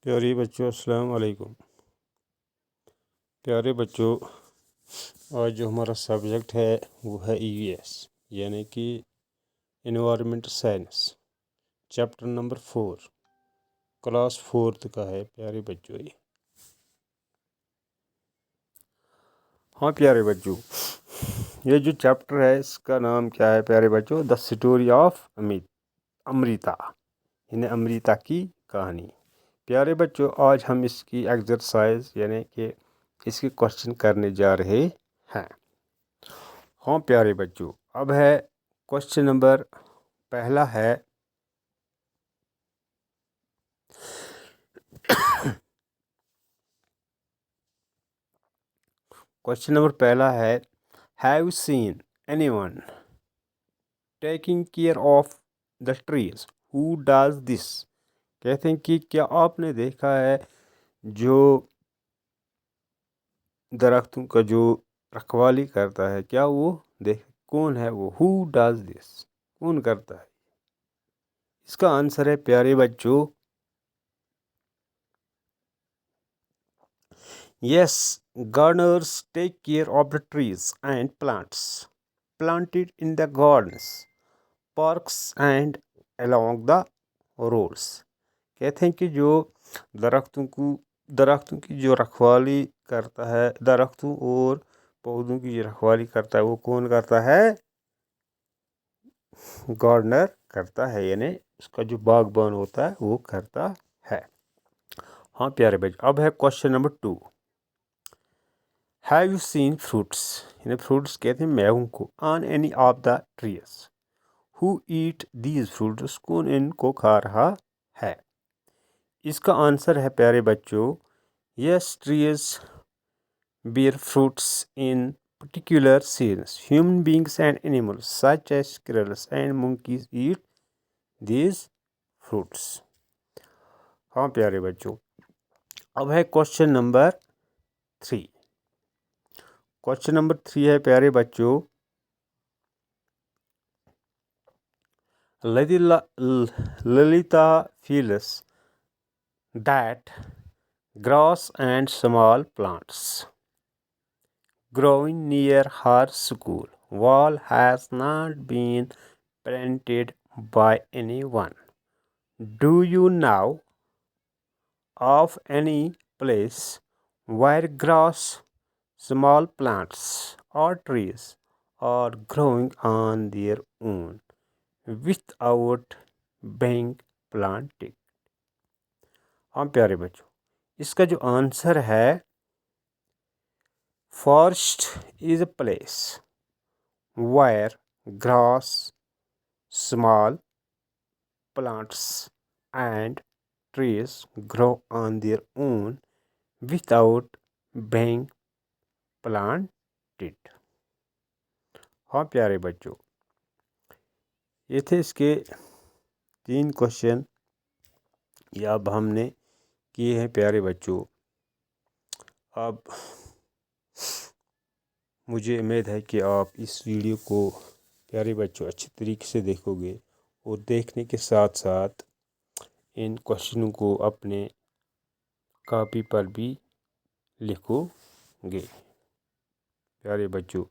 پیارے بچوں السلام علیکم۔ پیارے بچوں، آج جو ہمارا سبجیکٹ ہے وہ ہے EVS یعنی کہ environment science, chapter number 4، class 4 کا ہے پیارے بچوں یہ۔ ہاں پیارے بچوں، یہ جو چیپٹر ہے اس کا نام کیا ہے پیارے بچوں؟ دا اسٹوری آف امرتا، یعنی امرتا کی کہانی۔ پیارے بچوں، آج ہم اس کی ایکسرسائز یعنی کہ اس کے کوشچن کرنے جا رہے ہیں۔ ہاں پیارے بچوں، اب ہے کوشچن نمبر پہلا ہے have you seen any one taking care of the trees, who does this? کہتے ہیں کہ کیا آپ نے دیکھا ہے جو درختوں کا جو رکھوالی کرتا ہے، کیا وہ کون ہے وہ؟ ہو ڈز دس، کون کرتا ہے؟ اس کا آنسر ہے پیارے بچوں یس، gardeners take care of the trees and plants planted in the gardens, parks and along the roads۔ کہتے ہیں کہ جو درختوں کی جو رکھوالی کرتا ہے، درختوں اور پودوں کی جو رکھوالی کرتا ہے وہ کون کرتا ہے؟ گارڈنر کرتا ہے، یعنی اس کا جو باغبان ہوتا ہے وہ کرتا ہے۔ ہاں پیارے بچے، اب ہے question number 2، have you seen fruits, یعنی فروٹس کہتے ہیں میووں کو، on any of the trees, who eat these fruits, کون ان کو کھا رہا ہے؟ اس کا آنسر ہے پیارے بچوں یس، trees beer fruits in particular seasons. Human beings and animals such as squirrels and monkeys eat these fruits۔ ہاں پیارے بچوں، اب ہے کوشچن نمبر 3۔ کوشچن نمبر 3 ہے پیارے بچوں للیتا feels that grass and small plants growing near her school wall has not been planted by anyone. Do you know of any place where grass, small plants or trees are growing on their own without being planted؟ ہاں پیارے بچوں، اس کا جو answer ہے forest is a place where grass, small plants and trees grow on their own without being planted۔ ہاں پیارے بچوں، یہ تھے اس کے 3 کوشچن، یہ اب ہم نے کیے ہیں پیارے بچوں۔ اب مجھے امید ہے کہ آپ اس ویڈیو کو پیارے بچوں اچھی طریقے سے دیکھو گے اور دیکھنے کے ساتھ ساتھ ان کوشچنوں کو اپنے کاپی پر بھی لکھو گے۔ پیارے بچوں،